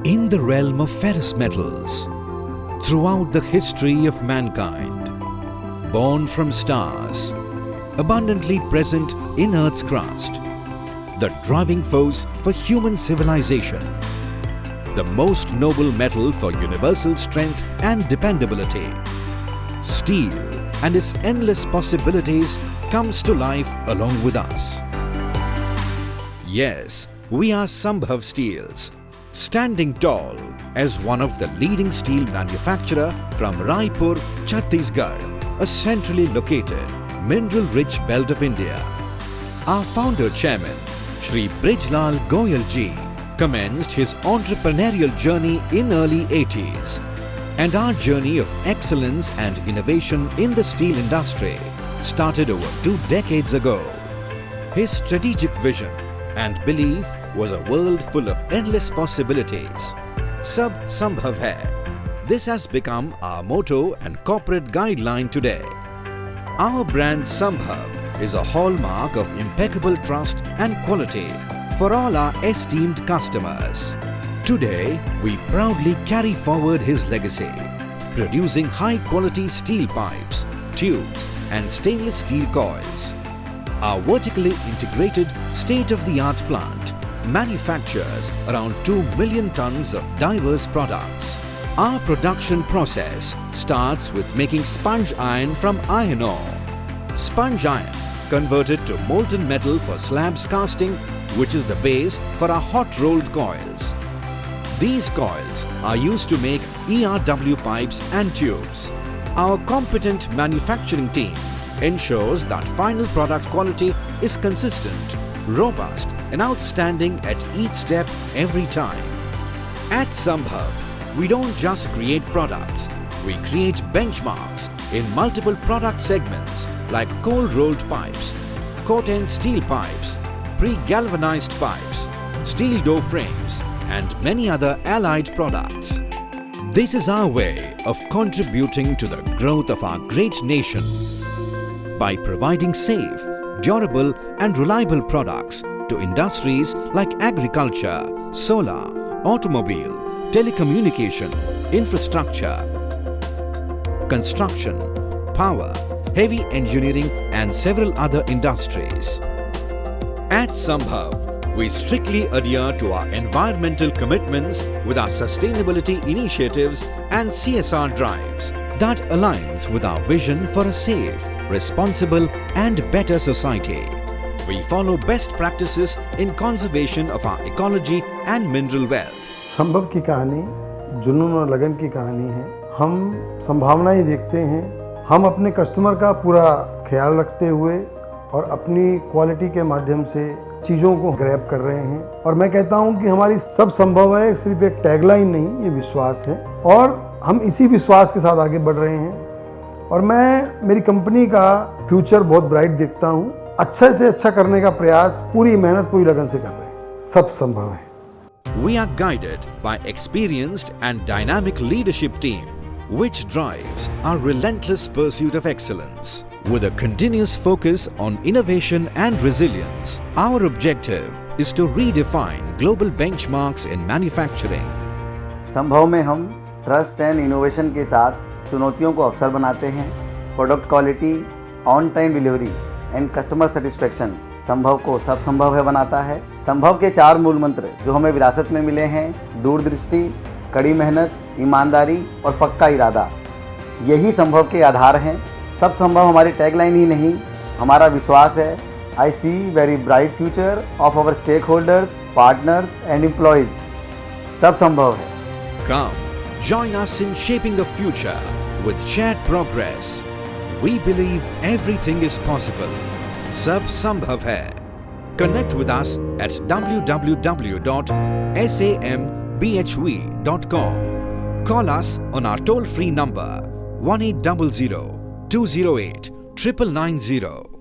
In the realm of ferrous metals, throughout the history of mankind, born from stars, abundantly present in Earth's crust, the driving force for human civilization, the most noble metal for universal strength and dependability, steel and its endless possibilities comes to life along with us. Yes, we are Sambhav Steels, standing tall as one of the leading steel manufacturer from Raipur, Chhattisgarh, a centrally located, mineral-rich belt of India. Our founder chairman, Shri Brijlal Goyal ji, commenced his entrepreneurial journey in early 80s, and our journey of excellence and innovation in the steel industry started over 2 decades ago. His strategic vision and belief was a world full of endless possibilities. Sab Sambhav Hai. This has become our motto and corporate guideline today. Our brand Sambhav is a hallmark of impeccable trust and quality for all our esteemed customers. Today, we proudly carry forward his legacy, producing high-quality steel pipes, tubes and stainless steel coils. Our vertically integrated state-of-the-art plant manufactures around 2 million tons of diverse products. Our production process starts with making sponge iron from iron ore. Sponge iron converted to molten metal for slabs casting, which is the base for our hot-rolled coils. These coils are used to make ERW pipes and tubes. Our competent manufacturing team ensures that final product quality is consistent, robust and outstanding at each step every time. At Sambhav, we don't just create products, we create benchmarks in multiple product segments like cold-rolled pipes, coat-end steel pipes, pre-galvanized pipes, steel door frames and many other allied products. This is our way of contributing to the growth of our great nation by providing safe, durable and reliable products to industries like agriculture, solar, automobile, telecommunication, infrastructure, construction, power, heavy engineering and several other industries. At Sambhav, we strictly adhere to our environmental commitments with our sustainability initiatives and CSR drives that aligns with our vision for a safe, responsible and better society. We follow best practices in conservation of our ecology and mineral wealth. संभव की कहानी जुनून और लगन की कहानी है। हम संभावनाएं देखते हैं, हम अपने कस्टमर का पूरा ख्याल रखते हुए और अपनी क्वालिटी के माध्यम से चीज़ों को ग्रैब कर रहे हैं। और मैं कहता हूं कि हमारी सब संभव है सिर्फ एक टैगलाइन नहीं, ये विश्वास है और हम इसी विश्वास के साथ आगे बढ़ रहे हैं। और मैं मेरी कंपनी का फ्यूचर बहुत ब्राइट देखता हूं। अच्छे से अच्छा करने का प्रयास पूरी मेहनत पूरी लगन से कर रहे हैं। सब संभव है। We are guided by experienced and dynamic leadership team which drives our relentless pursuit of excellence. With a continuous focus on innovation and resilience, our objective is to redefine global benchmarks in manufacturing. संभव में हम trust and innovation के साथ चुनौतियों को अवसर बनाते हैं। Product quality, on time delivery and customer satisfaction संभव को सब संभव है बनाता है। संभव के 4 मूल मंत्र जो हमें विरासत में मिले हैं: दूरदृष्टि, कड़ी मेहनत, ईमानदारी और पक्का इरादा, यही संभव के आधार हैं। सब संभव हमारी टैगलाइन ही नहीं, हमारा विश्वास है। I see very bright future of our stakeholders, partners and employees. सब संभव है। Come, join us in shaping a future with shared progress. We believe everything is possible. Sab Sambhav Hai. Connect with us at www.sambhv.com. Call us on our toll-free number 1800 208 9990.